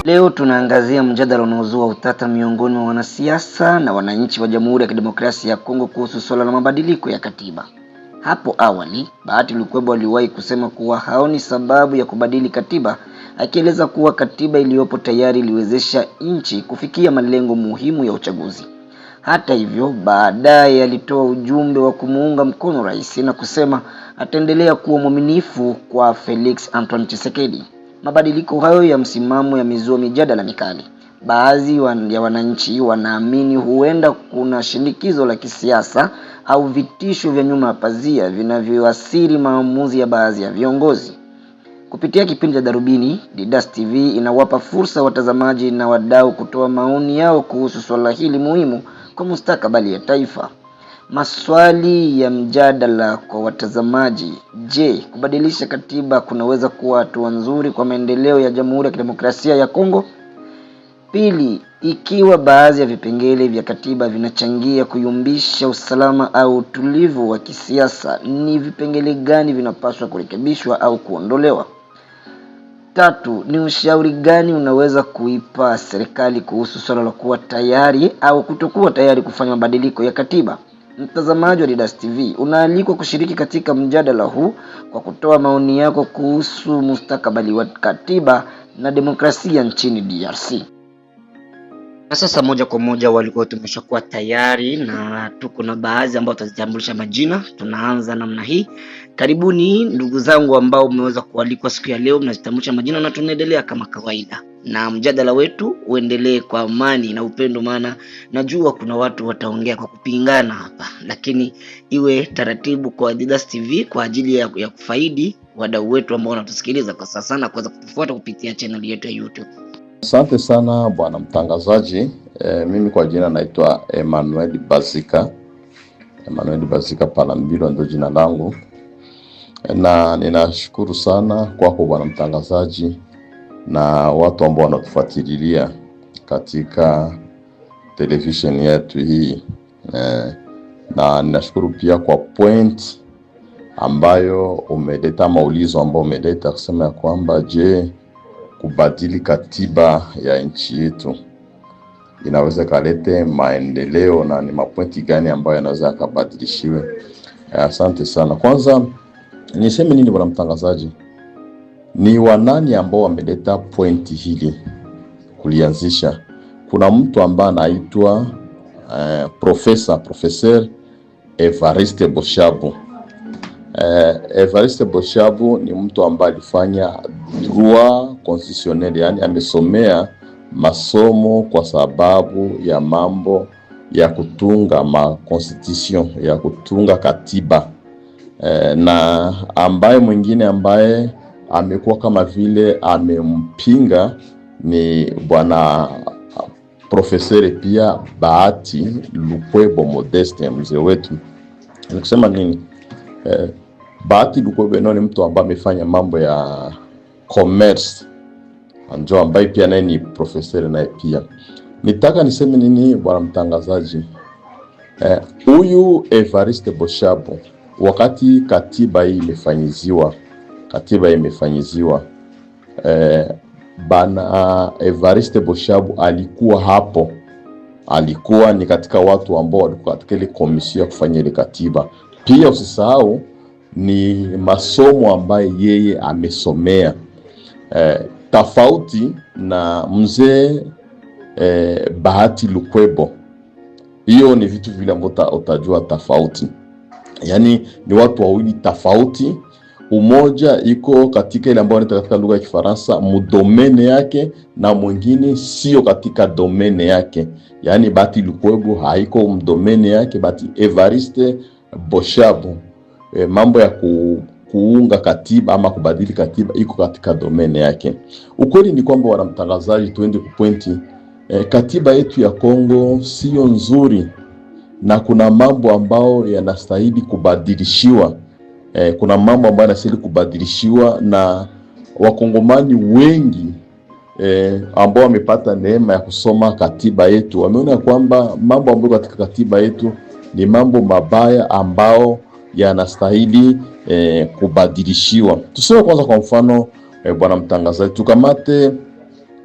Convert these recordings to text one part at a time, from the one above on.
Leo tunaangazia mjadala unaozua utata miongoni mwa wanasiasa na wananchi wa Jamhuri ya Kidemokrasia ya Kongo kuhusu swala la mabadiliko ya katiba. Hapo awali, Bahati Lukwebo aliwahi kusema kuwa haoni sababu ya kubadili katiba, akieleza kuwa katiba iliyopo tayari iliwezesha nchi kufikia malengo muhimu ya uchaguzi. Hata hivyo, baadaye alitoa ujumbe wa kumuunga mkono rais na kusema ataendelea kuwa mwaminifu kwa Felix Antoine Tshisekedi. Mabadiliko hayo ya msimamo yamezua mijadala mikali. Baadhi ya wananchi wanaamini huenda kuna shinikizo la kisiasa au vitisho vya nyuma ya pazia vinavyoathiri maamuzi ya baadhi ya viongozi. Kupitia kipindi cha Darubini, Didas TV inawapa fursa watazamaji na wadau kutoa maoni yao kuhusu swala hili muhimu kwa mustakabali ya taifa. Maswali ya mjadala kwa watazamaji: je, kubadilisha katiba kunaweza kuwa hatua nzuri kwa maendeleo ya Jamhuri ya Kidemokrasia ya Kongo? Pili, ikiwa baadhi ya vipengele vya katiba vinachangia kuyumbisha usalama au utulivu wa kisiasa, ni vipengele gani vinapaswa kurekebishwa au kuondolewa? Tatu, ni ushauri gani unaweza kuipa serikali kuhusu swala la kuwa tayari au kutokuwa tayari kufanya mabadiliko ya katiba? Mtazamaji wa Didas TV, unaalikwa kushiriki katika mjadala huu kwa kutoa maoni yako kuhusu mustakabali wa katiba na demokrasia nchini DRC. Na sasa moja kwa moja walikuwa tumeshakuwa tayari na tuko na baadhi ambao tutajitambulisha majina. Tunaanza namna hii. Karibuni ndugu zangu ambao mmeweza kualikwa siku ya leo, mnajitambulisha majina na tunaendelea kama kawaida. Na mjadala wetu uendelee kwa amani na upendo, maana najua kuna watu wataongea kwa kupingana hapa, lakini iwe taratibu kwa Didas TV kwa ajili ya kufaidi wadau wetu ambao wanatusikiliza kwa sasa na kuweza kutufuata kupitia channel yetu ya YouTube. Asante sana bwana mtangazaji. Mimi kwa jina naitwa Emmanuel Bazika Palambilo ndio jina langu. Na ninashukuru sana kwako bwana mtangazaji na watu ambao wanatufuatilia katika television yetu hii. Na ninashukuru pia kwa point ambayo umeleta, maulizo ambao umeleta kusema ya kwamba je, kubadili katiba ya nchi yetu inaweza kalete maendeleo na ni mapointi gani ambayo yanaweza kabadilishiwe? Asante sana. Kwanza niseme nini bwana mtangazaji? Ni wanani ambao wameleta pointi hili kulianzisha? Kuna mtu ambaye anaitwa Professor Evariste Boshabu. Evariste Boshabu ni mtu ambaye alifanya droit constitutionnel, yani amesomea masomo kwa sababu ya mambo ya kutunga constitution, ya kutunga katiba. Na ambaye mwingine ambaye amekuwa kama vile amempinga ni bwana profesori pia Bahati Lukwebo Modeste, mzee wetu. Nikusema nini? Bahati Lukwebo ni mtu ambaye amefanya mambo ya commerce, anjo ambaye pia naye ni profesori naye pia. Nitaka niseme nini bwana mtangazaji? Huyu Evariste Boshabu, wakati katiba hii imefanyiziwa, bana Evariste Boshabu alikuwa hapo, alikuwa ni katika watu ambao walikuwa katika ile komisi ya kufanya ile katiba. Pia usisahau ni masomo ambaye yeye amesomea, tofauti na mzee Bahati Lukwebo. Hiyo ni vitu vile ambavyo utajua tofauti. Yani ni watu wawili tofauti. Umoja iko katika ile ambayo inaitwa katika lugha ya Kifaransa mudomene yake, na mwingine sio katika domene yake. Yani Bahati Lukwebo haiko mdomene yake, Bahati Evariste Boshabu mambo ya kuunga katiba ama kubadili katiba iko katika domene yake. Ukweli ni kwamba wanamtangazaji, tuende kupointi, katiba yetu ya Kongo sio nzuri na kuna mambo ambao yanastahili kubadilishiwa. Kuna mambo ambayo yanastahili kubadilishiwa, na wakongomani wengi ambao wamepata neema ya kusoma katiba yetu wameona kwamba mambo ambayo katika katiba yetu ni mambo mabaya ambao yanastahili kubadilishiwa. Tuseme kwanza kwa mfano bwana mtangazaji, tukamate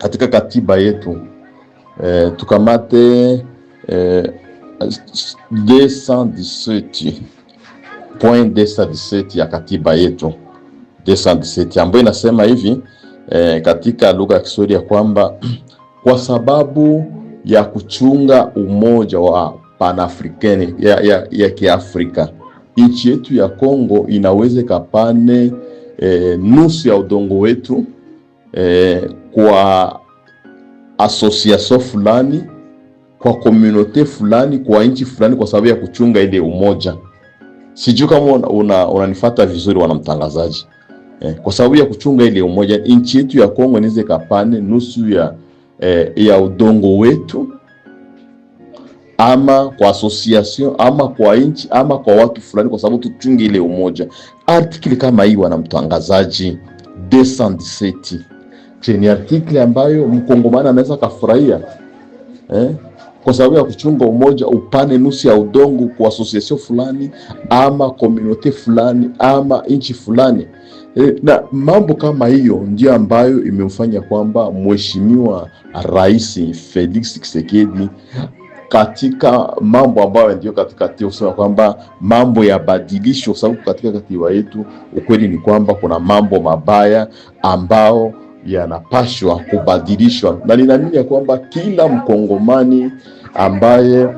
katika katiba yetu tukamate 217.217 ya katiba yetu 217 ambayo inasema hivi katika lugha ya Kiswahili ya kwamba kwa sababu ya kuchunga umoja wa Pan-Afrikani ya Kiafrika, nchi yetu ya Kongo inaweza kapane nusu ya udongo wetu kwa association fulani, kwa community fulani, kwa nchi fulani, kwa sababu ya kuchunga ile umoja. Sijui kama unanifuata vizuri wanamtangazaji. Kwa sababu ya kuchunga ile umoja, nchi yetu ya Kongo inaweza kapane nusu ya udongo wetu, ama kwa association, ama kwa nchi, ama kwa watu fulani, kwa sababu tuchunge ile umoja. Article kama hii wanamtangazaji 217 ni article ambayo mkongomani anaweza kafurahia kwa sababu ya kuchunga umoja, upane nusu ya udongo kwa association fulani, ama community fulani, ama nchi fulani. Na mambo kama hiyo ndio ambayo imemfanya kwamba Mheshimiwa Rais Felix Tshisekedi katika mambo ambayo ndio katika kusema kwamba mambo ya badilisho, sababu katika katiba yetu ukweli ni kwamba kuna mambo mabaya ambao yanapashwa kubadilishwa, na ninaamini ya kwamba kila mkongomani ambaye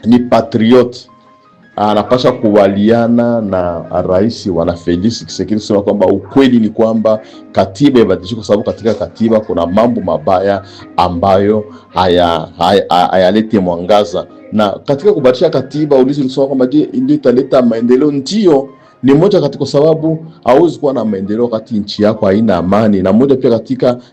ni patriot anapasha kubaliana na rais wana Felix Tshisekedi kusema kwamba ukweli ni kwamba katiba ibadilishwe, kwa sababu katika katiba kuna mambo mabaya ambayo hayaleti mwangaza. Na katika kubadilisha katiba ulizi kusema kwamba je, ndio italeta maendeleo? Ndio, ni moja katika, kwa sababu hauwezi kuwa na maendeleo wakati nchi yako haina amani, na moja pia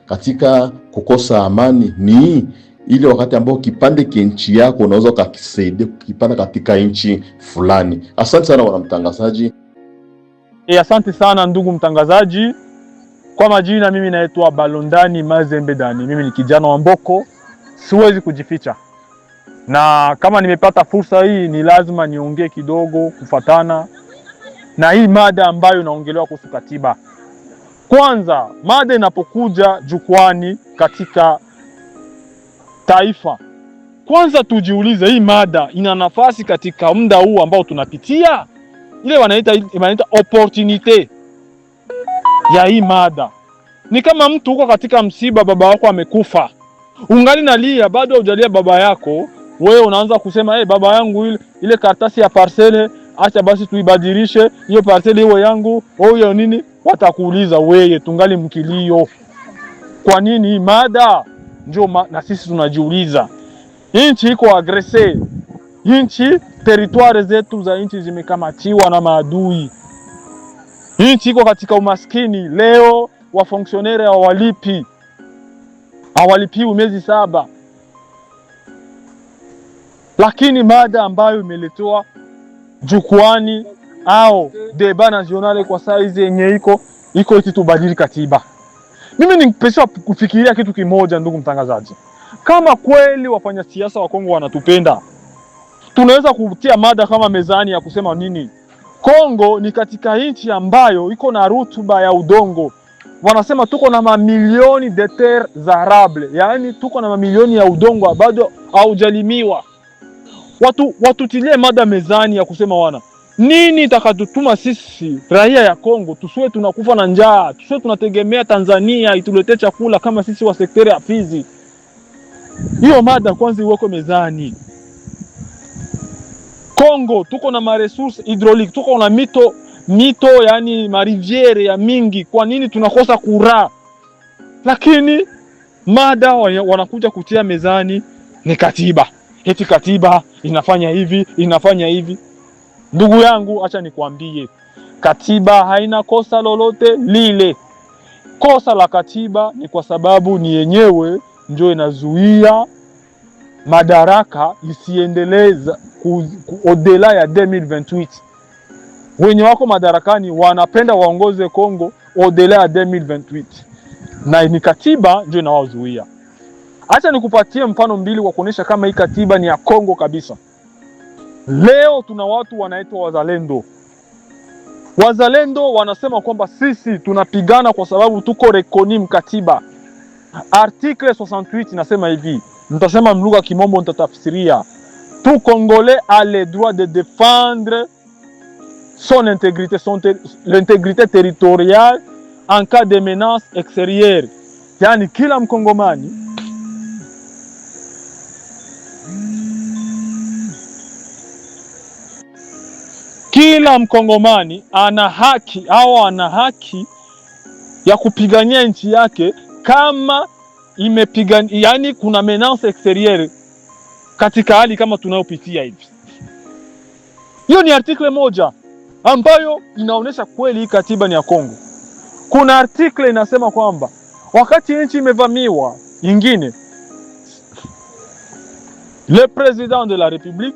katika kukosa amani ni ile wakati ambao kipande kinchi yako unaweza kukisaidia kukipanda katika nchi fulani. Asante sana wanamtangazaji. Asante sana ndugu mtangazaji. Kwa majina mimi naitwa Balondani Mazembe Dani. Mimi ni kijana wa Mboko, siwezi kujificha. Na kama nimepata fursa hii ni lazima niongee kidogo kufatana na hii mada ambayo inaongelewa kuhusu katiba. Kwanza, mada inapokuja jukwani katika taifa, kwanza tujiulize hii mada ina nafasi katika muda huu ambao tunapitia? Ile wanaita opportunity ya hii mada. Ni kama mtu uko katika msiba, baba wako amekufa, ungali nalia, bado hujalia baba yako, wewe unaanza kusema baba yangu ile karatasi ya parcele acha basi tuibadilishe, hiyo parcele iwe yangu au hiyo nini. Watakuuliza wewe tungali mkilio. Kwa nini hii mada? Ndio na sisi tunajiuliza. Nchi iko agrese, nchi territoire zetu za nchi zimekamatiwa na maadui, nchi iko katika umaskini. Leo wa fonctionnaire hawalipiwi miezi 7. Lakini mada ambayo imeletewa jukwani au deba nationale kwa saizi yenye iko eti tubadili katiba. Mimi ningependa kufikiria kitu kimoja, ndugu mtangazaji. Kama kweli wafanya siasa wa Kongo wanatupenda, tunaweza kutia mada kama mezani ya kusema nini? Kongo ni katika nchi ambayo iko na rutuba ya udongo. Wanasema tuko na mamilioni de terres arables, yaani tuko na mamilioni ya udongo bado haujalimiwa. Watutilie mada mezani ya kusema nini itakatutuma sisi raia ya Kongo tusiwe tunakufa na njaa, tusiwe tunategemea Tanzania ituletee chakula kama sisi wa sekteri ya Fizi. Hiyo mada kwanza iweko mezani. Kongo tuko na maresource hydraulique, tuko na mito yani mariviere ya mingi. Kwa nini tunakosa kura? Lakini mada wanakuja kutia mezani ni katiba. Eti katiba inafanya hivi, inafanya hivi. Ndugu yangu, acha nikwambie, katiba haina kosa lolote lile. Kosa la katiba ni kwa sababu ni yenyewe ndio inazuia madaraka isiendeleza odela ya 2028. Wenye wako madarakani wanapenda waongoze Kongo odela ya 2028. Na ni katiba ndio inawazuia. Acha nikupatie mfano mbili kwa kuonesha kama hii katiba ni ya Kongo kabisa. Leo tuna watu wanaitwa wazalendo. Wazalendo wanasema kwamba sisi tunapigana kwa sababu tuko rekoni mkatiba. Article 68 inasema hivi, nitasema mlugha kimombo, nitatafsiria: tout Congolais a le droit de défendre son intégrité, l'intégrité territoriale en cas de menace extérieure. Yani kila mkongomani ana haki ya kupigania nchi yake kama yani kuna menace extérieure katika hali kama tunayopitia hivi. Hiyo ni article moja ambayo inaonyesha kweli hii katiba ni ya Kongo. Kuna article inasema kwamba wakati nchi imevamiwa nyingine, le président de la république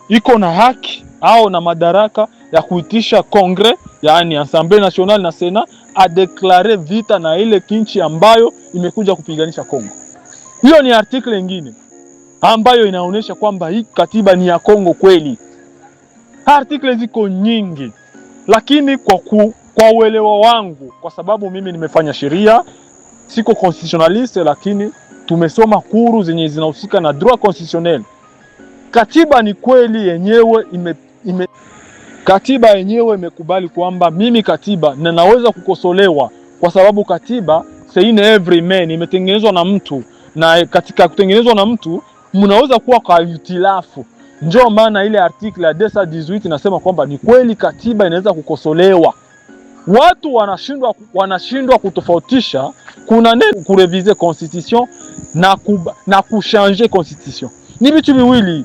iko na haki au na madaraka ya kuitisha Congrès, yani Assemblée nationale na Senat, a declare vita na ile nchi ambayo imekuja kupiganisha Kongo. Hiyo ni article nyingine ambayo inaonyesha kwamba hii katiba ni ya Kongo kweli. Article ziko nyingi, lakini kwa uelewa wangu, kwa sababu mimi nimefanya sheria, siko constitutionnaliste, lakini tumesoma kuru zenye zinahusika na droit constitutionnel. Katiba ni kweli yenyewe katiba yenyewe imekubali kwamba mimi katiba na naweza kukosolewa, kwa sababu katiba c'est une œuvre humaine, imetengenezwa na mtu, na katika kutengenezwa na mtu mnaweza kuwa kwa utilafu. Ndio maana ile article ya 218 inasema kwamba ni kweli katiba inaweza kukosolewa. Watu wanashindwa kutofautisha kuna nini kureviser constitution na kuchanger constitution. Ni vitu viwili.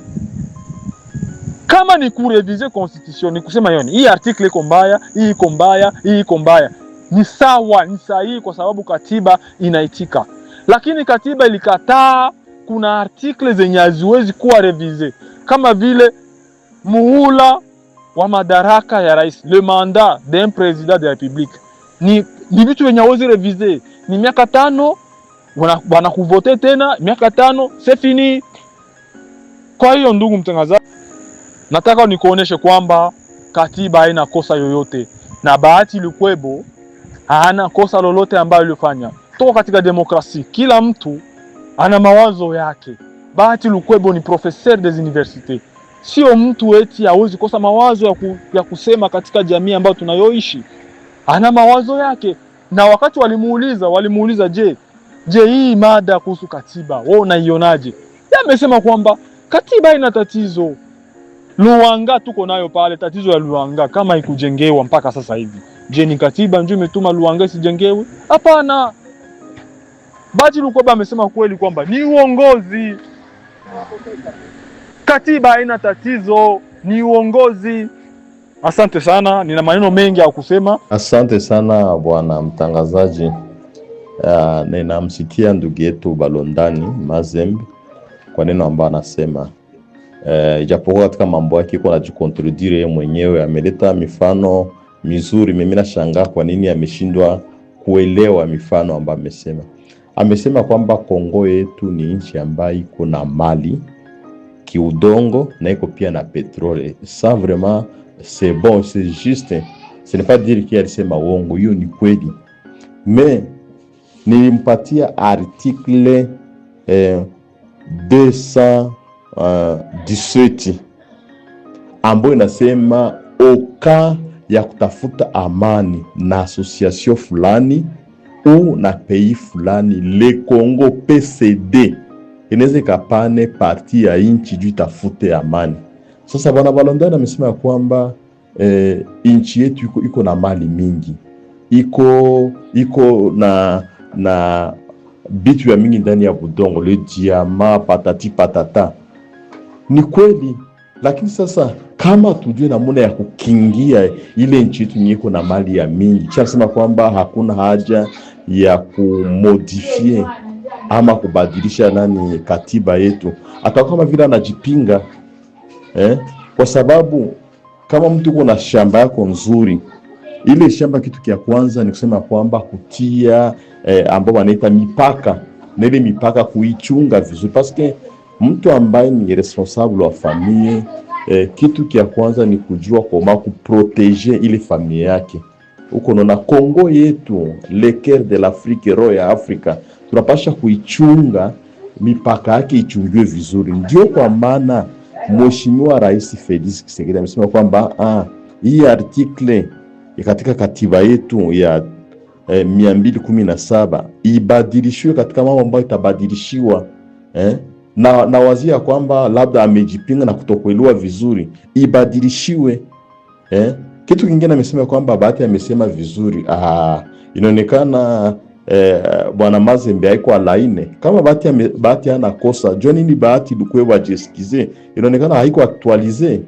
Kama ni kureviser constitution, ni kusema yoni hii article iko mbaya, hii iko mbaya, hii iko mbaya. Ni sawa, ni sahihi, kwa sababu katiba inaitika. Lakini katiba ilikataa kuna article zenye haziwezi kuwa reviser, kama vile muhula wa madaraka ya rais, le mandat d'un président de la République. Ni vitu venye hawezi reviser. Ni miaka 5, wanakuvote tena miaka 5, c'est fini. Kwa hiyo ndugu mtangazaji, nataka nikuoneshe kwamba katiba haina kosa yoyote, na Bahati Lukwebo hana kosa lolote ambayo alifanya. Toka katika demokrasi, kila mtu ana mawazo yake. Bahati Lukwebo ni professeur des universités. Sio mtu eti hawezi kosa mawazo ya kusema katika jamii ambayo tunayoishi. Ana mawazo yake. Na wakati walimuuliza je hii mada kuhusu katiba wewe unaionaje? Yeye amesema kwamba katiba ina tatizo. Luanga tuko nayo pale, tatizo ya Luanga kama ikujengewa mpaka sasa hivi. Je, ni katiba ndio imetuma Luanga isijengewe? Hapana. Bahati Lukwebo amesema kweli kwamba ni uongozi. Katiba haina tatizo, ni uongozi. Asante sana, nina maneno mengi ya kusema. Asante sana bwana mtangazaji. Ninamsikia ndugu yetu Balondani Mazembe kwa neno ambayo anasema. Ijapokuwa katika mambo yake iko anajicontredire yeye mwenyewe, ameleta mifano mizuri. Mimi nashangaa kwa nini ameshindwa kuelewa mifano ambayo amesema. Amesema kwamba Kongo yetu ni nchi ambayo iko na mali kiudongo na iko pia na petrole. Ça vraiment c'est bon, c'est juste. Ce n'est pas dire qu'il alisema uongo, hiyo ni kweli. Mais nilimpatia article 217 ambayo inasema oka ya kutafuta amani na association fulani ou na pays fulani, le Congo PCD inaweza kapane parti ya inchi juu tafute amani. Sasa bwana Balondani amesema kwamba inchi yetu iko na mali mingi, iko na bitu ya mingi ndani ya budongo, le diama patati patata. Ni kweli, lakini sasa kama tujue namuna ya kukingia ile nchi yetu iko na mali ya mingi, chasema kwamba hakuna haja ya kumodifie ama kubadilisha katiba yetu. Atakuwa kama vile anajipinga kwa sababu kama mtu kuna shamba yako nzuri, ile shamba kitu kia kwanza ni kusema kwamba kutia ambao wanaita mipaka, na ile mipaka kuichunga vizuri, parce mtu ambaye ni responsable wa familia, kitu kia kwanza ni kujua koma kuproteger ile familia yake. uko na Kongo yetu, le cœur de l'Afrique, roho ya Afrika, tunapasha kuichunga, mipaka yake ichungiwe vizuri. Ndio kwa maana Mheshimiwa Rais Felix Tshisekedi amesema kwamba hii article katika katiba yetu ya 217 ibadilishiwe katika mambo ambayo itabadilishiwa, na wazia kwamba labda amejipinga na kutokuelewa vizuri, ibadilishiwe. Kitu kingine amesema kwamba Bahati amesema vizuri, inaonekana Bwana Mazembe haiko alaine. Kama Bahati hana kosa, jua nini Bahati Lukwebo ajesikize? Inaonekana haiko actualize.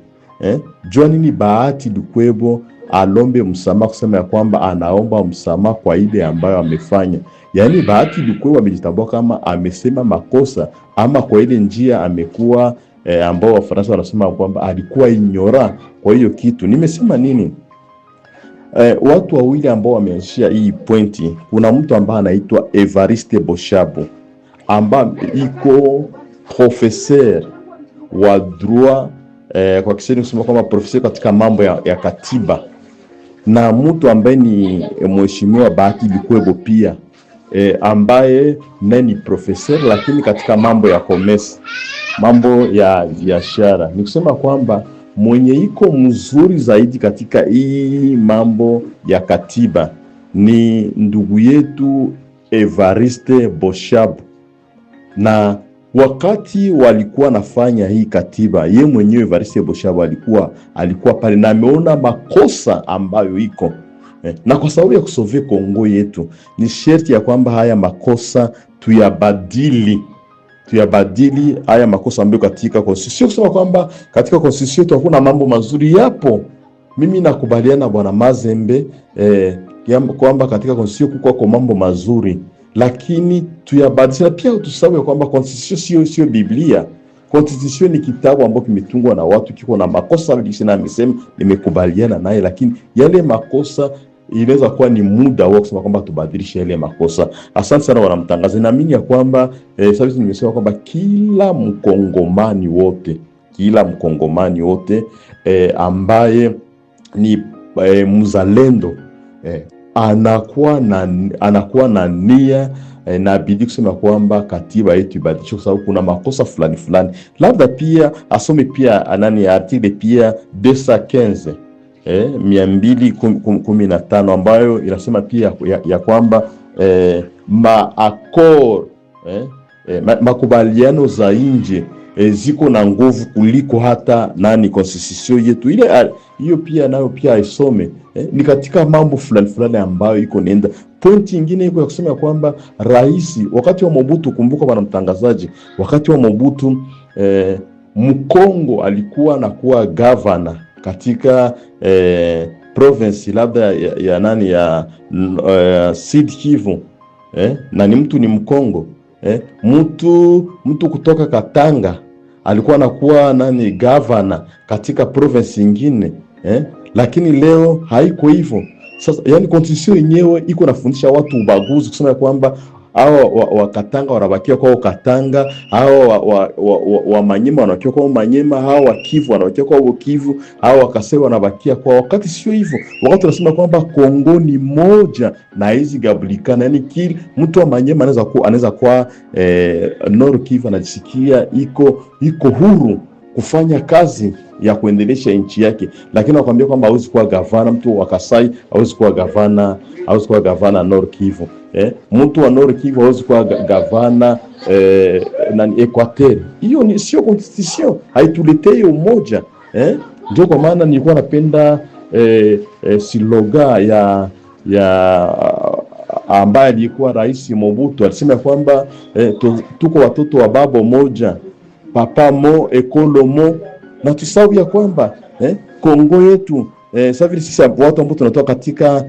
Jua nini Bahati Lukwebo alombe msamaha, kusema ya kwamba anaomba msamaha kwa ile ambayo amefanya. Yaani Bahati Lukwebo amejitambua kama amesema makosa, ama kwa ile njia amekuwa ambao Wafaransa wanasema kwamba alikuwa ignora kwa hiyo kitu. Nimesema nini? Watu wawili ambao wameanzisha hii pointi, kuna mtu ambaye anaitwa Evariste Boshabo ambaye iko professeur wa droit, kwa Kiswahili kusema kwamba professeur katika mambo ya katiba, na mtu ambaye ni Mheshimiwa Bahati Lukwebo pia ambaye ni professeur lakini katika mambo ya commerce, mambo ya biashara. Ni kusema kwamba mwenye iko mzuri zaidi katika hii mambo ya katiba ni ndugu yetu Evariste Boshabo. Na wakati walikuwa nafanya hii katiba, ye mwenyewe Evariste Boshabo alikuwa pale na ameona makosa ambayo iko, na kwa sababu ya kusovea Kongo yetu ni sherti ya kwamba haya makosa tuyabadili haya makosa ambayo katika constitution. Kusema kwamba katika constitution yetu hakuna mambo mazuri, yapo. Mimi nakubaliana Bwana Mazembe kwamba katika constitution kuko mambo mazuri, lakini tuyabadilisha. Pia tusahau kwamba constitution sio Biblia. Constitution ni kitabu ambacho kimetungwa na watu, kiko na makosa mengi, na amesema nimekubaliana naye, lakini yale makosa inaweza kuwa ni muda wa kusema kwamba tubadilishe yale makosa. Asante sana wanamtangaza. Naamini ya kwamba sababu nimesema kwamba kila mkongomani wote ambaye ni mzalendo anakuwa na nia na bidii kusema kwamba katiba yetu ibadilishwe, kwa sababu kuna makosa fulani. Labda pia asome pia article pia 215 215 ambayo inasema pia ya kwamba makubaliano za nje ziko na nguvu kuliko hata constitution yetu. Ile hiyo pia nayo pia aisome. Ni katika mambo fulani ambayo iko nenda. Pointi nyingine iko ya kusema kwamba rais wakati wa Mobutu, kumbuka bwana mtangazaji, wakati wa Mobutu Mkongo alikuwa anakuwa governor katika province labda ya Sud Kivu, na ni Mkongo, mtu kutoka Katanga alikuwa anakuwa governor katika province nyingine, lakini leo haiko hivyo. Sasa yani constitution yenyewe iko nafundisha watu ubaguzi, kusema kwamba hao wa Katanga wanabakia kwa Katanga, hao wa Manyema wanabakia kwa Manyema, hao wa Kivu wanabakia kwa Kivu, hao wa Kasai wanabakia kwa, wakati sio hivyo. Wakati tunasema kwamba Kongo ni moja na hizi gablikana, yani kila mtu wa Manyema anaweza kuwa Nord Kivu anajisikia iko huru kufanya kazi ya kuendelesha nchi yake, lakini wakwambia kwamba hawezi kuwa gavana. Mtu wa Kasai hawezi kuwa gavana Nord Kivu, mtu wa Nord Kivu hawezi kuwa gavana Equateur. Hiyo ni sio constitution, haituletei umoja. Ndio kwa maana nilikuwa napenda slogan ya ambaye alikuwa Rais Mobutu, alisema kwamba tuko watoto wa baba moja, papa mo ekolo mo, na tusahau ya kwamba Kongo yetu sasa vile sisi watu ambao tunatoka katika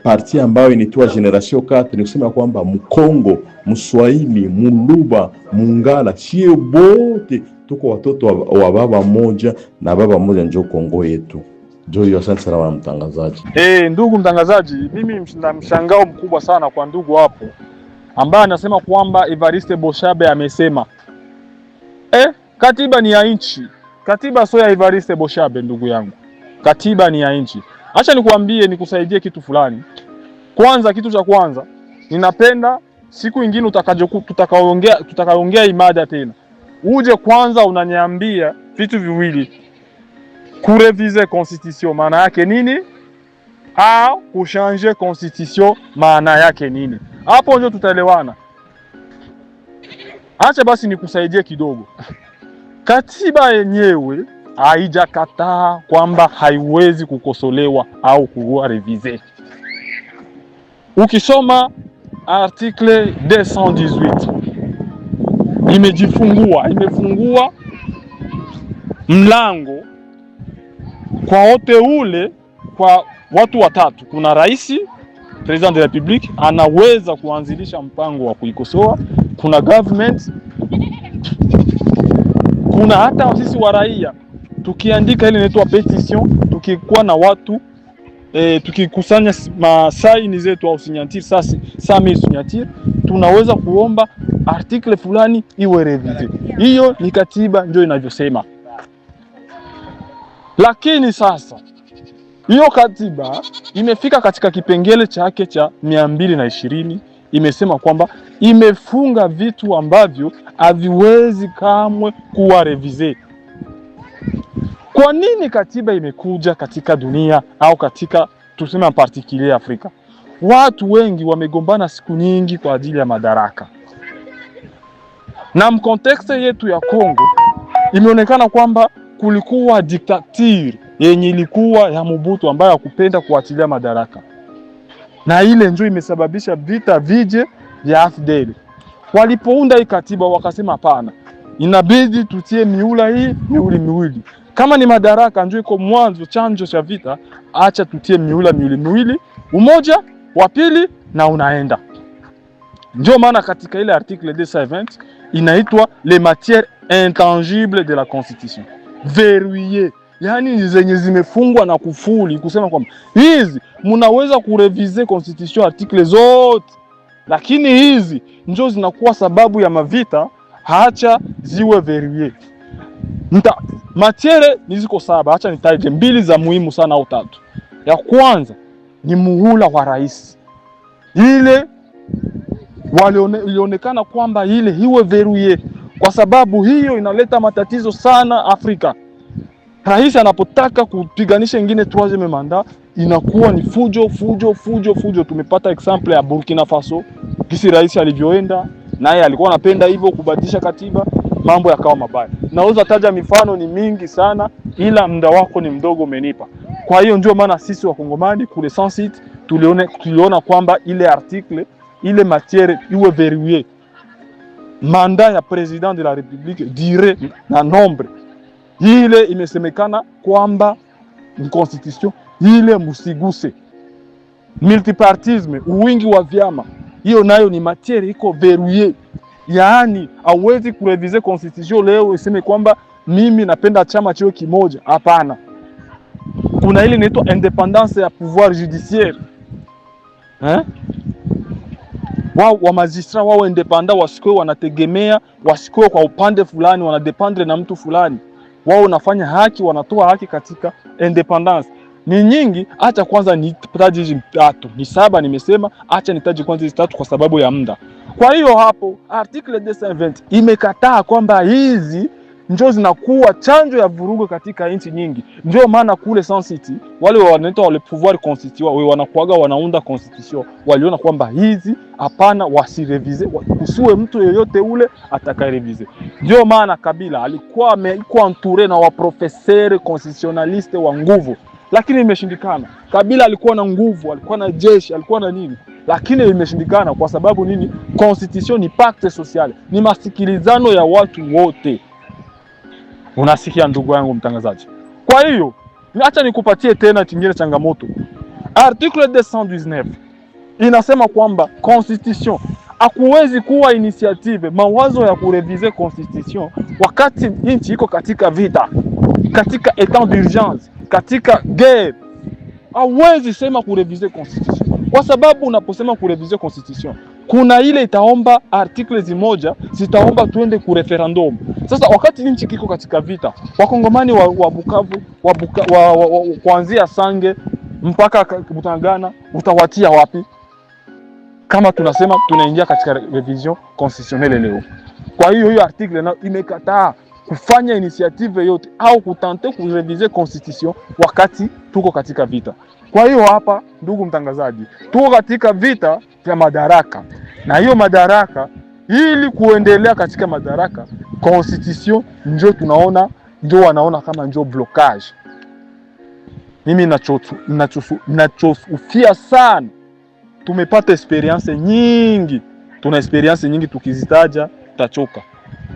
parti ambayo inaitwa Generation 4, ni kusema kwamba Mkongo, Mswahili, Muluba, Mungala, sie bote tuko watoto wa baba moja, na baba moja ndio Kongo yetu. Ndio. Asante sana wa mtangazaji. Ndugu mtangazaji, mimi na mshangao mkubwa sana kwa ndugu hapo ambaye anasema kwamba Evariste Boshabo amesema katiba ni ya nchi. Katiba sio ya Evariste Boshabo, ndugu yangu. Katiba ni ya nchi. Acha nikuambie, nikusaidie kitu fulani. Kwanza, kitu cha kwanza, ninapenda siku ingine tutakaongea imada tena, uje kwanza unaniambia vitu viwili. Kurevize constitution maana yake nini, au kuchanger constitution maana yake nini? Hapo ndio tutaelewana. Acha basi nikusaidie kidogo. Katiba yenyewe haijakataa kwamba haiwezi kukosolewa au kuwa revize. Ukisoma article 218 imefungua mlango kwa wote ule, kwa watu watatu. Kuna rais, president de la republique, anaweza kuanzilisha mpango wa kuikosoa. Kuna government, kuna hata sisi wa raia tukiandika ile inaitwa petition, tukikuwa na watu tukikusanya masaini zetu au signature, sasa 100,000 signature, tunaweza kuomba article fulani iwe revise. Hiyo ni katiba ndio inavyosema. Lakini sasa hiyo katiba imefika katika kipengele chake cha 220, imesema kwamba imefunga vitu ambavyo haviwezi kamwe kuwa revise. Kwa nini katiba imekuja katika dunia au katika tuseme en particulier Afrika? Watu wengi wamegombana siku nyingi kwa ajili ya madaraka. Na mkontekste yetu ya Kongo imeonekana kwamba kulikuwa diktature yenye ilikuwa ya Mobutu ambaye hakupenda kuachilia madaraka. Na ile ndio imesababisha vita vije vya AFDL. Walipounda hii katiba wakasema hapana, inabidi tutie miula hii miwili. Kama ni madaraka ndio iko mwanzo chanzo cha vita, acha tutie miula miwili, umoja wa pili na unaenda. Ndio maana katika ile article 220 inaitwa les matières intangibles de la constitution, verrouillé, yani zenye zimefungwa na kufuli, kusema kwamba hizi mnaweza kurevize constitution article zote, lakini hizi ndio zinakuwa sababu ya mavita, acha ziwe verrouillé. Matiere niziko saba, acha nitaje mbili za muhimu sana au tatu. Ya kwanza ni muhula wa rais. Ile ilionekana kwamba ile hiwe verrouillé, kwa sababu hiyo inaleta matatizo sana Afrika. Rais anapotaka kupiganisha ingine troisième mandat inakuwa ni fujo. Tumepata example ya Burkina Faso, kisi rais alivyoenda naye alikuwa anapenda hivyo kubadilisha katiba, mambo yakawa mabaya. Naweza taja mifano ni mingi sana, ila muda wako ni mdogo umenipa. Kwa hiyo ndio maana sisi wakongomani kule Sensit tuliona kwamba ile article, ile matière iwe verrouillé. Mandat ya president de la republique dire na nombre, ile imesemekana kwamba ni constitution ile musiguse. Multipartisme, uwingi wa vyama, hiyo nayo ni matière iko verrouillé. Yaani hauwezi kurevize constitution leo iseme kwamba mimi napenda chama chio kimoja. Hapana. Kuna ile inaitwa independance ya pouvoir judiciaire. Wa magistrat wao independent, wasikuwe wanategemea, wasikuwe kwa upande fulani, wanadependre na mtu fulani. Wao wanafanya haki, wanatoa haki katika independence. Ni nyingi, acha kwanza nitaje 3, ni 7 nimesema, acha nitaje kwanza 3 kwa sababu ya muda. Kwa hiyo hapo article 220 imekataa kwamba hizi ndio zinakuwa chanjo ya vurugo katika nchi nyingi. Ndio maana kule Sun City wale wanaita wale pouvoir constituant wao wanakuaga wanaunda constitution, waliona kwamba hizi hapana, wasirevize, usiwe mtu yeyote ule atakayerevize. Ndio maana Kabila alikuwa entouré na waprofeseur constitutionnaliste wa nguvu, lakini imeshindikana. Kabila alikuwa na nguvu, alikuwa na jeshi, alikuwa na nini, lakini imeshindikana. Kwa sababu nini? Constitution ni pacte social, ni masikilizano ya watu wote. Unasikia ndugu yangu mtangazaji? Kwa hiyo acha nikupatie tena kingine changamoto. Article 219 inasema kwamba constitution hakuwezi kuwa initiative, mawazo ya kurevize constitution wakati nchi iko katika vita, katika état d'urgence, katika guerre. Hauwezi sema kurevize constitution, kwa sababu unaposema kurevize constitution kuna ile itaomba article zimoja zitaomba tuende ku referendum. Sasa wakati nchi kiko katika vita, wakongomani wa Bukavu kuanzia Sange mpaka Mutangana utawatia wapi? Kama tunasema tunaingia katika revision constitutionnelle leo. Kwa hiyo article na imekataa kufanya initiative yote au kutante kurevise constitution wakati tuko katika vita. Kwa hiyo hapa, ndugu mtangazaji, tuko katika vita vya madaraka, na hiyo madaraka, ili kuendelea katika madaraka, constitution ndio tunaona, ndio wanaona kama ndio blockage. Mimi nachofia sana, tumepata experience nyingi, tuna experience nyingi, tukizitaja tutachoka.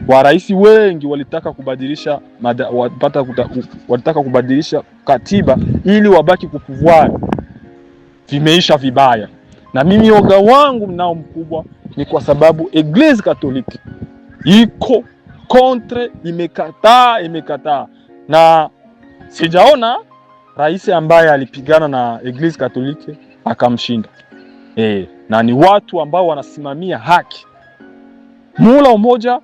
Waraisi wengi walitaka kubadilisha walitaka kubadilisha katiba ili wabaki kupouvoir, vimeisha vibaya. Na mimi oga wangu nao mkubwa ni kwa sababu Eglise Katoliki iko contre, imekataa, na sijaona rais ambaye alipigana na Eglise Katoliki akamshinda. Na ni watu ambao wanasimamia haki. Mula umoja,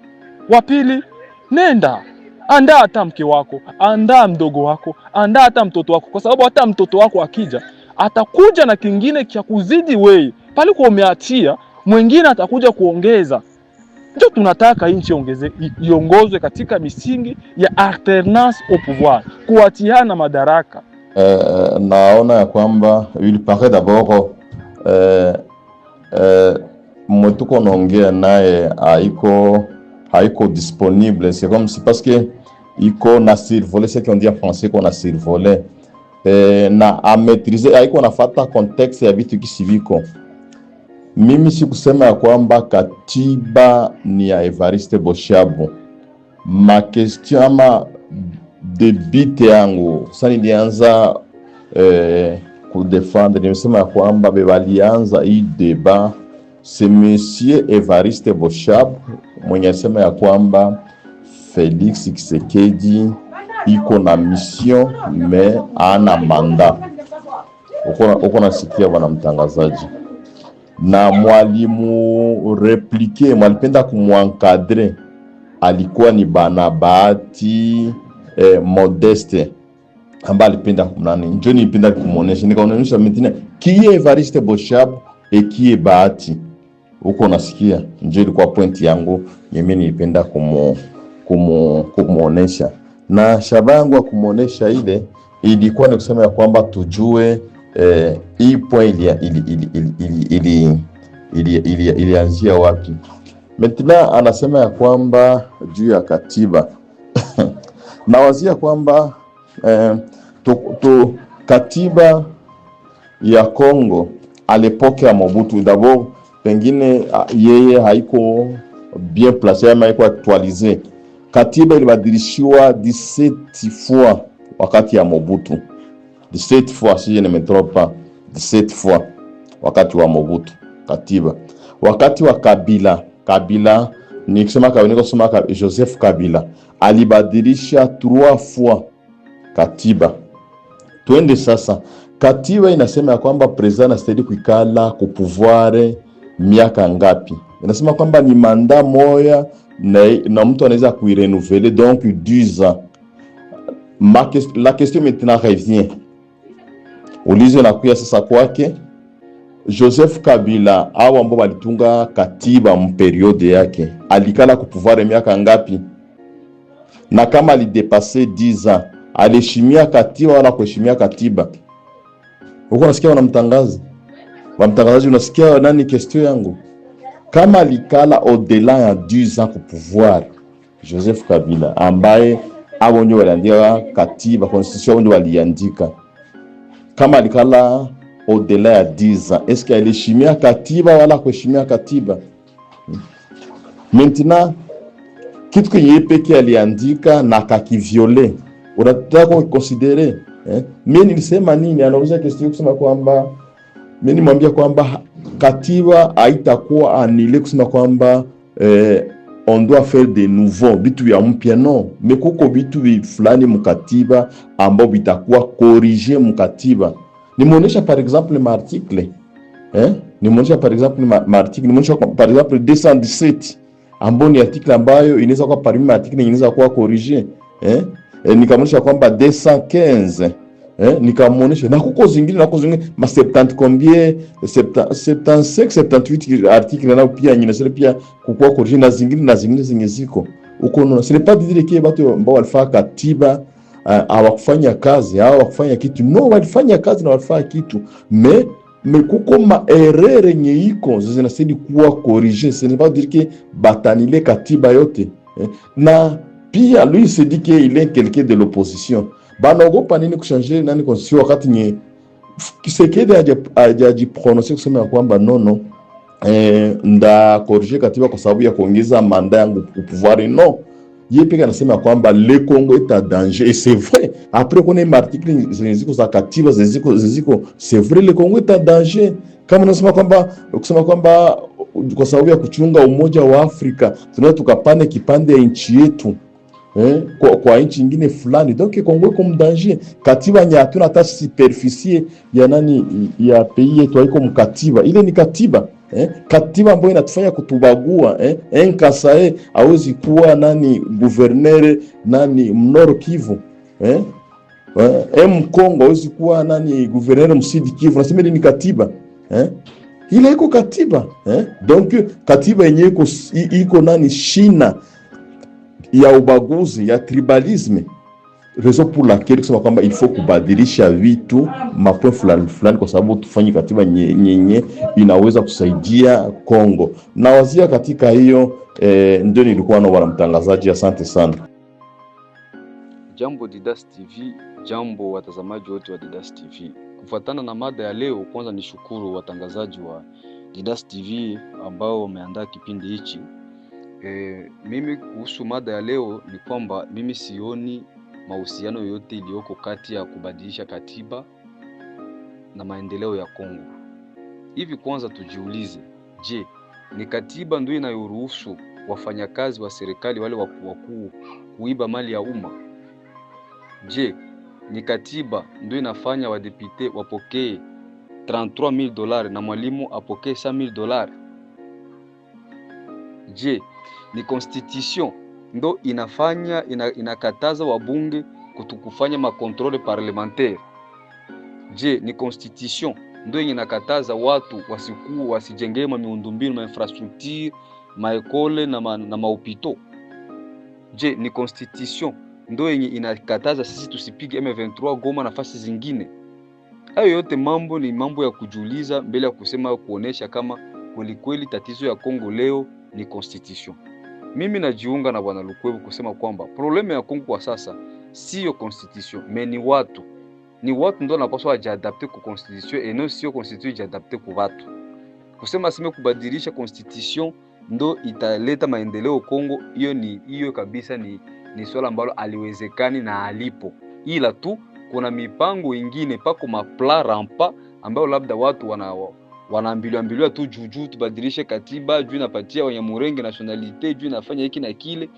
wa pili, nenda andaa hata mke wako, andaa mdogo wako, andaa hata mtoto wako, kwa sababu hata mtoto wako akija atakuja na kingine kia kuzidi wewe pale kwa umeachia, mwingine atakuja kuongeza. Ndio tunataka nchi iongozwe katika misingi ya alternance au pouvoir, kuatiana madaraka. Naona ya kwamba il paraît d'abord mtu konaongea naye haiko disponible. C'est comme si, parce que iko na survolé, ce qu'on dit en français, qu'on a survolé na a maîtriser, haiko nafata contexte ya vitu kisiviko. Mimi si kusema ya kwamba katiba ni ya Evariste Boshabu. Ma question ama debite yangu sasa nilianza kudefendre, nimesema ya kwamba balianza hii deba c'est monsieur Evariste Boshabu mwenye asema ya kwamba Felix Tshisekedi iko na mission me ana manda. Uko nasikia bwana mtangazaji, na mwalimu replique, mwalipenda kumuencadrer, alikuwa ni bana Bahati Modeste ambaye alipenda kumnani, njoo nipenda kumuonesha, nikaonesha maintenant qui est Evariste Boshabu et qui est Bahati. Uko nasikia, njoo ilikuwa point yangu mimi nilipenda kumuonesha, na shabangu wa kumuonesha ile ilikuwa ni kusema ya kwamba tujue hii point ilianzia wapi. Maintenant anasema ya kwamba juu ya katiba nawazia kwamba katiba ya Congo à l'époque ya Mobutu, d'abord pengine yeye haiko bien placé ama haiko actualisé. Katiba ilibadilishiwa 17 fois wakati ya Mobutu, 17 fois si je ne me trompe pas, 17 fois wakati wa Mobutu katiba. Wakati wa Kabila ni kusema Joseph Kabila alibadilisha 3 fois katiba. Tuende sasa, katiba inasema ya kwamba president anastahili kuikala ku pouvoir miaka ngapi? Inasema kwamba ni manda moya na mtu anaweza kuirenouveler, donc 10 ans. La question maintenant revient, ulizo nakuya sasa kwake Joseph Kabila au ambao walitunga katiba mperiode yake alikala ku pouvoir miaka ngapi? Na kama alidepasser 10 ans aliheshimia katiba wala kuheshimia katiba? Uko nasikia wanamtangazaji, unasikia nani question yangu? Kama alikala au-delà ya 10 ans ku pouvoir Joseph Kabila ambaye abonyo waliandika katiba constitution bonyo waliandika, kama alikala au-delà ya 10 ans, est-ce qu'il aliheshimia katiba wala kuheshimia katiba? Maintenant kitu yeye peke aliandika na kakiviole, unataka kuconsidérer mimi nilisema nini? Anauliza question kusema kwamba mimi nimwambia kwamba katiba haitakuwa annulée, kusema kwamba on doit faire de nouveau bitu ya mpya, no, mekuko bitu fulani mkatiba ambao bitakuwa corriger mkatiba. Nimuonesha par exemple l'article nimuonesha par exemple l'article, nimuonesha par exemple 217 ambao ni article ambayo inaweza kuwa parmi article inaweza kuwa corriger. Nikamuonesha kwamba 215 nikamuonesha na kuko zingine ma 70 combien 75 78 article na pia nyinasema pia kukua corrigé na zingine zenye ziko uko no, ce n'est pas dire que watu ambao walifanya katiba hawakufanya kazi hawakufanya kitu, no, walifanya kazi na walifanya kitu, mais kuko ma erreur yenye iko zinastahili kuwa corrigé. Ce n'est pas dire que batanile katiba yote na pia lui se dit que il est quelqu'un de l'opposition. Banaogopa nini kuchanger nani constitution wakati nye Kisekedi hajiprononce kusema kwamba no nda corriger katiba kwa sababu ya kuongeza manda yangu pouvoir. No, yeye pia anasema kwamba le Congo est en danger, et c'est vrai. Après qu'on ait article ziko za katiba ziko, c'est vrai, le Congo est en danger. Kama unasema kwamba kwa sababu ya kuchunga umoja wa Afrika tunataka tukapane kipande ya nchi yetu kwa nchi nyingine fulani, donc Kongo iko mdanger. Katiba nya hatuna hata superficie ya nani ya pays yetu haiko mkatiba, ile ni katiba katiba ambayo inatufanya kutubagua Nkasae hawezi kuwa nani gouverneur nani mnoro Kivu Mkongo hawezi kuwa nani gouverneur msidi Kivu, nasema ile ni katiba ile iko katiba donc katiba yenyewe iko nani shina ya ubaguzi ya tribalisme, raison pour laquelle kusema kwamba il faut kubadilisha vitu mapoint fulani kwa sababu tufanye katiba nyenye inaweza kusaidia Kongo. Na wazia katika hiyo ndio nilikuwa na bwana mtangazaji, asante sana. Jambo Didas TV, jambo watazamaji wote wa Didas TV. Kufuatana na mada ya leo, kwanza nishukuru watangazaji wa Didas TV ambao wameandaa kipindi hichi. Mimi kuhusu mada ya leo ni kwamba mimi sioni mahusiano yote iliyoko kati ya kubadilisha katiba na maendeleo ya Kongo. Hivi kwanza tujiulize, je, ni katiba ndio inayoruhusu wafanyakazi wa serikali wale wakuu kuiba mali ya umma? Je, ni katiba ndio inafanya wadepute wapokee $33,000 na mwalimu apokee $100,000? Je, ni constitution ndo inakataza wabunge kufanya makontrole parlementaire? Je, ni constitution ndo inakataza watu wasijengee miundombinu ma infrastructure maekole na mahopito? Je, ni constitution ndo inakataza sisi tusipige M23 Goma na nafasi zingine? Hayo yote mambo ni mambo ya kujiuliza mbele ya kusema kuonesha kama kweli tatizo ya Kongo leo ni constitution. Mimi najiunga na bwana Lukwebo kusema kwamba probleme ya Kongo kwa sasa sio constitution, ni watu. Ni watu ndio wanapaswa wajiadapte ku constitution et non sio constitution ijiadapte ku watu. Kusema sime kubadilisha constitution ndo italeta maendeleo Kongo, hiyo kabisa ni swala ambalo aliwezekani na alipo. Ila tu kuna mipango ingine pako mapla rampa ambayo labda watu wanaambiliwa tu juu tubadilishe katiba, juu inapatia Wanyamulenge nationalite, juu inafanya hiki na kile,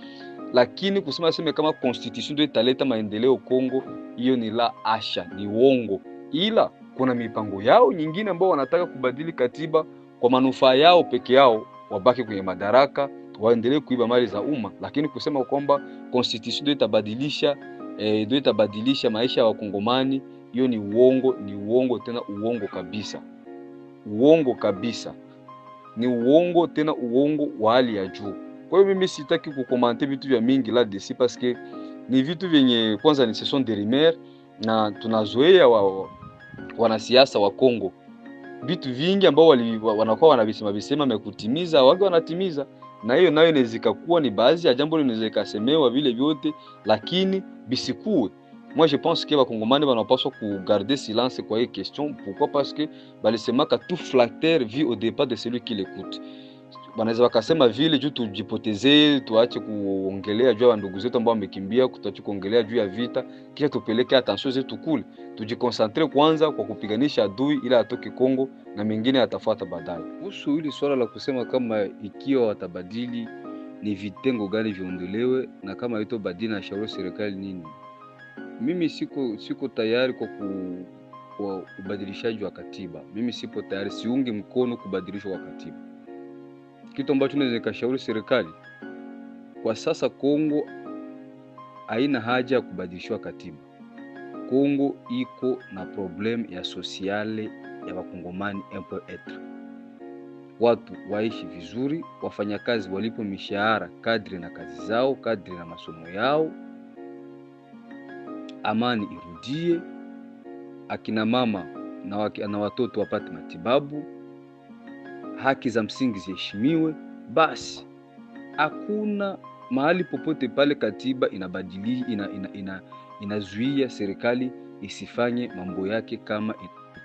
lakini kusema kama constitution ndio italeta maendeleo Kongo, hiyo ni la asha, ni uongo. Ila kuna mipango yao nyingine ambao wanataka kubadili katiba kwa manufaa yao peke yao, wabaki kwenye madaraka, waendelee kuiba mali za umma. Lakini kusema kwamba constitution ndio itabadilisha maisha ya Wakongomani, hiyo ni uongo tena uongo kabisa. Uongo kabisa. Ni uongo tena uongo wa hali ya juu. Kwa hiyo mimi sitaki kukomante vitu vya mingi la desi parce que ni vitu vyenye kwanza ni session de rumeur, na tunazoea wanasiasa wa Kongo vitu vingi ambao wanakuwa wanabisema mekutimiza wage wanatimiza, na hiyo nayo inaweza kuwa ni baadhi ya jambo linaweza kusemewa vile vyote, lakini bisikue. Moi je pense que Wakongomani wanapaswa kugarder silence kwa hii question. Pourquoi? Parce que balisema que tout flatteur vit au départ de celui qui l'écoute. Wanaweza wakasema vile juu tujipotezee, tuache kuongelea juu ya ndugu zetu ambao wamekimbia, tuache kuongelea juu ya vita, kisha tupeleke attention zetu kule. Tujiconcentre kwanza kwa kupiganisha adui ila atoke Kongo na mengine atafuata baadaye. Kuhusu hili swala la kusema kama ikiwa watabadili ni vitengo gani viondolewe na kama hito badili na shauri serikali nini, mimi siko tayari kwa ubadilishaji wa katiba. Mimi sipo tayari, siungi mkono kubadilishwa kwa katiba. Kitu ambacho naweza kushauri serikali kwa sasa, Kongo haina haja ya kubadilishwa katiba. Kongo iko na problem ya sociale ya wakongomani un peu etre. Watu waishi vizuri, wafanyakazi walipo mishahara kadri na kazi zao, kadri na masomo yao, amani irudie, akina mama na watoto wapate matibabu, haki za msingi ziheshimiwe. Basi hakuna mahali popote pale katiba inabadili inazuia serikali isifanye mambo yake kama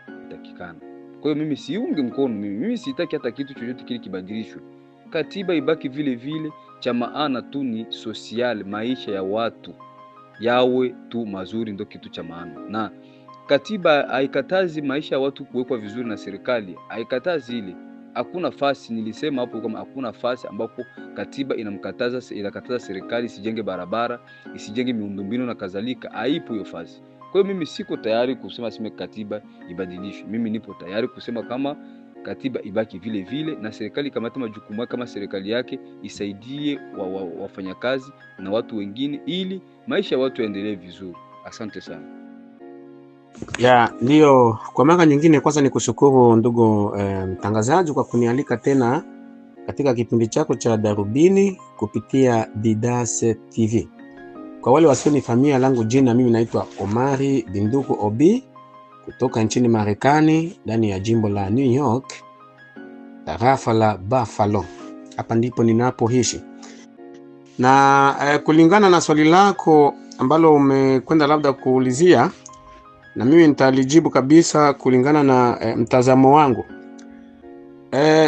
inatakikana. Kwa hiyo mimi siunge mkono, mimi sitaki hata kitu chochote kile kibadilishwe. Katiba ibaki vile vile, cha maana tu ni social, maisha ya watu yawe tu mazuri, ndio kitu cha maana. Na katiba haikatazi maisha ya watu kuwekwa vizuri na serikali, haikatazi ile. Hakuna fasi, nilisema hapo kama hakuna fasi ambapo katiba inakataza serikali isijenge barabara, isijenge miundombinu na kadhalika. Haipo hiyo fasi. Kwa hiyo mimi siko tayari kusema katiba ibadilishwe. Mimi nipo tayari kusema kama katiba ibaki vile vile, na serikali kamata majukumu kama serikali yake isaidie wafanyakazi na watu wengine, ili maisha ya watu yaendelee vizuri. Asante sana. Ya, ndio, kwa mara nyingine kwanza ni kushukuru ndugu mtangazaji kwa kunialika tena katika kipindi chako cha Darubini kupitia Didas TV. Kwa wale wasionifahamia, langu jina mimi naitwa Omari Binduku Obi kutoka nchini Marekani, ndani ya jimbo la New York, tarafa la Buffalo. Hapa ndipo ninapoishi. Na kulingana na swali lako ambalo umekwenda labda kuulizia, na mimi nitalijibu kabisa kulingana na mtazamo wangu.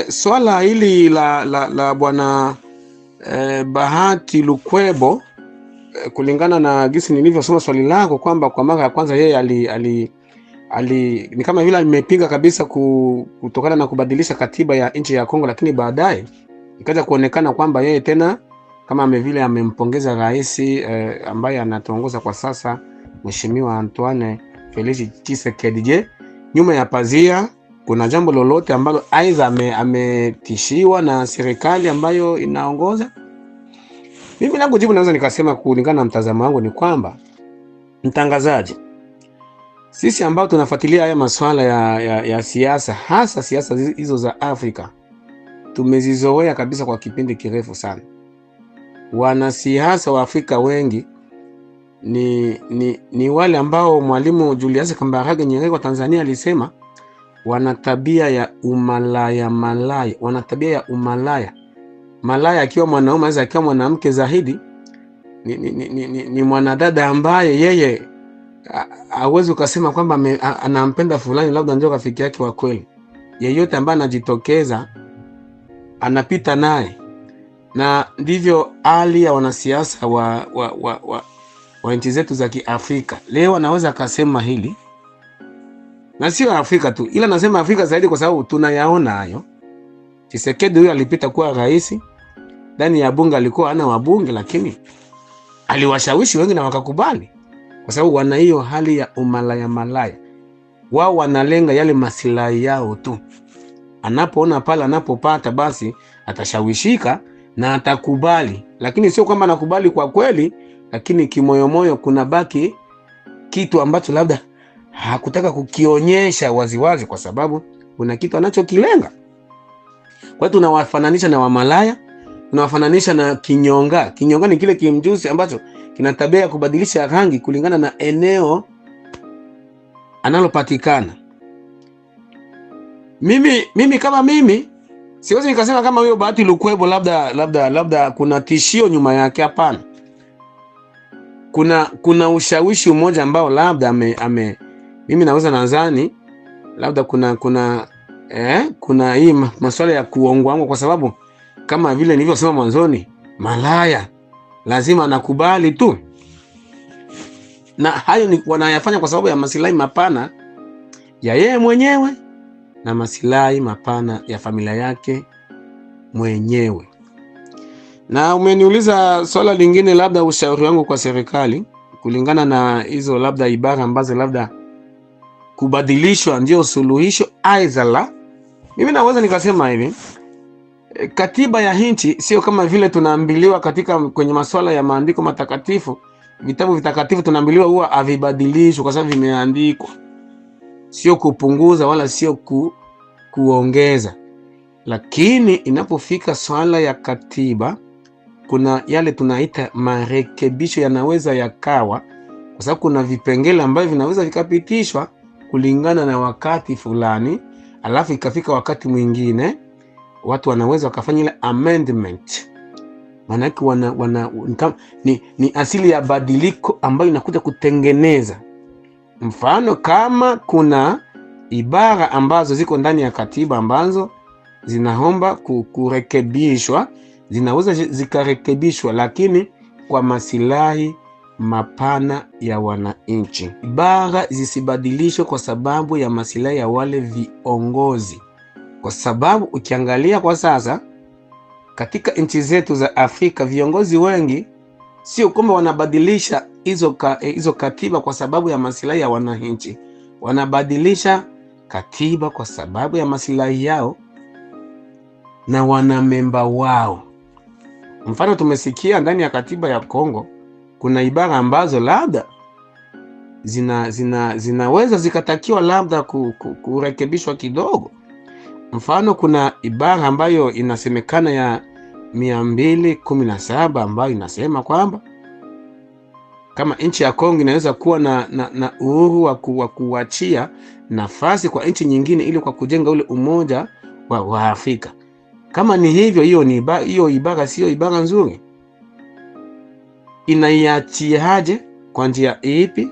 Swala hili la bwana Bahati Lukwebo, kulingana na gisi nilivyosoma swali lako, kwamba kwa mara ya kwanza yeye ni kama vile amepinga kabisa kutokana na kubadilisha katiba ya nchi ya Kongo, lakini baadaye ikaja kuonekana kwamba yeye tena kama vile amempongeza rais ambaye anatuongoza kwa sasa, Mheshimiwa Antoine Felix Tshisekedi. Je, nyuma ya pazia kuna jambo lolote ambalo aidha ametishiwa na serikali ambayo inaongoza? Mimi langu jibu naweza nikasema kulingana na mtazamo wangu ni kwamba, mtangazaji, sisi ambao tunafuatilia haya masuala ya siasa, hasa siasa hizo za Afrika, tumezizoea kabisa kwa kipindi kirefu sana. Wanasiasa wa Afrika wengi ni wale ambao Mwalimu Julius Kambarage Nyerere wa Tanzania alisema wana tabia ya umalaya. Wana tabia ya umalaya. Malaya akiwa mwanaume, aweza akiwa mwanamke zaidi, ni mwanadada ambaye yeye hawezi ukasema kwamba anampenda fulani, labda ndio rafiki yake wa kweli. Yeyote ambaye anajitokeza anapita naye. Na ndivyo hali ya wanasiasa wa nchi zetu za Kiafrika. Leo anaweza akasema hili, na sio Afrika tu, ila nasema Afrika zaidi kwa sababu tunayaona hayo. Tshisekedi huyo alipita kuwa rais, ndani ya bunge alikuwa ana wabunge, lakini aliwashawishi wengi na wakakubali, kwa sababu wana hiyo hali ya umalaya. Wao wanalenga yale masilahi yao tu. Anapoona pale anapopata, basi atashawishika na atakubali, lakini sio kwamba anakubali kwa kweli, lakini kimoyomoyo kuna baki kitu ambacho labda hakutaka kukionyesha waziwazi, kwa sababu kuna kitu anachokilenga. Kwa hiyo tunawafananisha na wamalaya, tunawafananisha na kinyonga. Kinyonga ni kile kimjusi ambacho kina tabia ya kubadilisha rangi kulingana na eneo analopatikana. Mimi kama mimi siwezi nikasema kama huyo Bahati Lukwebo labda kuna tishio nyuma yake. Hapana. Kuna ushawishi mmoja ambao labda mimi naweza nadhani labda kuna hii masuala ya kuongwa, kwa sababu kama vile nilivyosema mwanzoni, malaya lazima nakubali tu, na hayo wanayafanya kwa sababu ya masilahi mapana ya yeye mwenyewe na masilahi mapana ya familia yake mwenyewe. Na umeniuliza swala lingine, labda ushauri wangu kwa serikali kulingana na hizo labda ibara ambazo labda kubadilishwa ndio suluhisho aidha la. Mimi naweza nikasema hivi, katiba ya nchi sio kama vile tunaambiliwa kwenye masuala ya maandiko matakatifu vitabu vitakatifu tunaambiwa huwa havibadilishwi kwa sababu vimeandikwa, sio kupunguza wala sio kuongeza. Lakini inapofika swala ya katiba, kuna yale tunaita marekebisho yanaweza yakawa, kwa sababu kuna vipengele ambavyo vinaweza vikapitishwa kulingana na wakati fulani, alafu ikafika wakati mwingine watu wanaweza wakafanya ile amendment. Maanake ni asili ya badiliko ambayo inakuja kutengeneza. Mfano, kama kuna ibara ambazo ziko ndani ya katiba ambazo zinaomba kurekebishwa, zinaweza zikarekebishwa, lakini kwa masilahi mapana ya wananchi. Ibara zisibadilishwe kwa sababu ya masilahi ya wale viongozi, kwa sababu ukiangalia kwa sasa katika nchi zetu za Afrika, viongozi wengi sio kwamba wanabadilisha hizo katiba kwa sababu ya masilahi ya wananchi, wanabadilisha katiba kwa sababu ya masilahi yao na wanamemba wao. Mfano, tumesikia ndani ya katiba ya Kongo kuna ibara ambazo labda zinaweza zikatakiwa labda kurekebishwa kidogo. Mfano, kuna ibara ambayo inasemekana ya 217 ambayo inasema kwamba kama nchi ya Kongo inaweza kuwa na uhuru wa kuachia nafasi kwa nchi nyingine ili kwa kujenga ule umoja wa Afrika. Kama ni hivyo, hiyo ibara sio ibara nzuri. Inaiachiaje? Kwa njia ipi?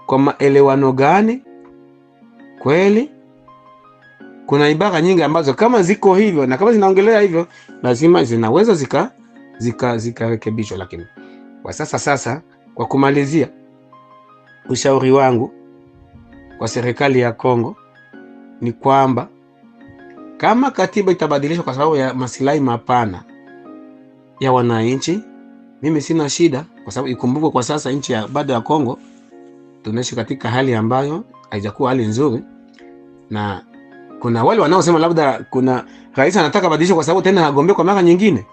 Kwa maelewano gani? Kweli kuna ibara nyingi ambazo kama ziko hivyo na kama zinaongelea hivyo, lazima zinaweza zikarekebishwa. Lakini kwa sasa kwa kumalizia, ushauri wangu kwa serikali ya Kongo ni kwamba kama katiba itabadilishwa kwa sababu ya masilahi mapana ya wananchi, mimi sina shida, kwa sababu ikumbukwe kwa sasa nchi ya bado ya Kongo tunaishi katika hali ambayo haijakuwa hali nzuri, na kuna wale wanaosema labda kuna rais anataka badilisho kwa sababu tena agombea kwa mara nyingine.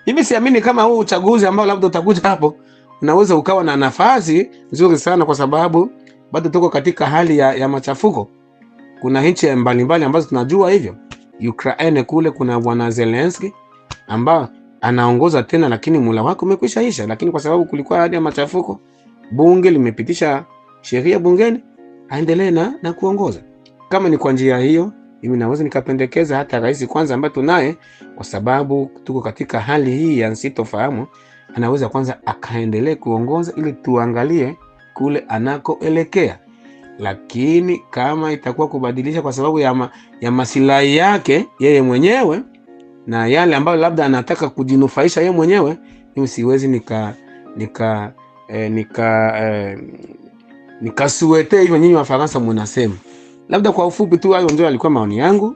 Mimi siamini kama huu uchaguzi ambao labda utakuja hapo unaweza ukawa na nafasi nzuri sana, kwa sababu bado tuko katika hali ya machafuko. Kuna nchi mbalimbali ambazo tunajua hivyo. Ukraine kule kuna bwana Zelensky ambao anaongoza tena, lakini mula wake umekwisha isha, lakini kwa sababu kulikuwa hali ya machafuko, bunge limepitisha sheria bungeni aendelee na kuongoza. Kama ni kwa njia hiyo, mimi naweza nikapendekeza hata rais kwanza ambaye tunaye, kwa sababu tuko katika hali hii ya nsitofahamu, anaweza kwanza akaendelee kuongoza ili tuangalie kule anakoelekea. Lakini kama itakuwa kubadilisha kwa sababu ya masilahi yake yeye mwenyewe na yale ambayo labda anataka kujinufaisha yeye mwenyewe, mimi siwezi nikasuete hivyo nyinyi wa Faransa mnasema. Labda kwa ufupi tu, hayo ndio alikuwa maoni yangu.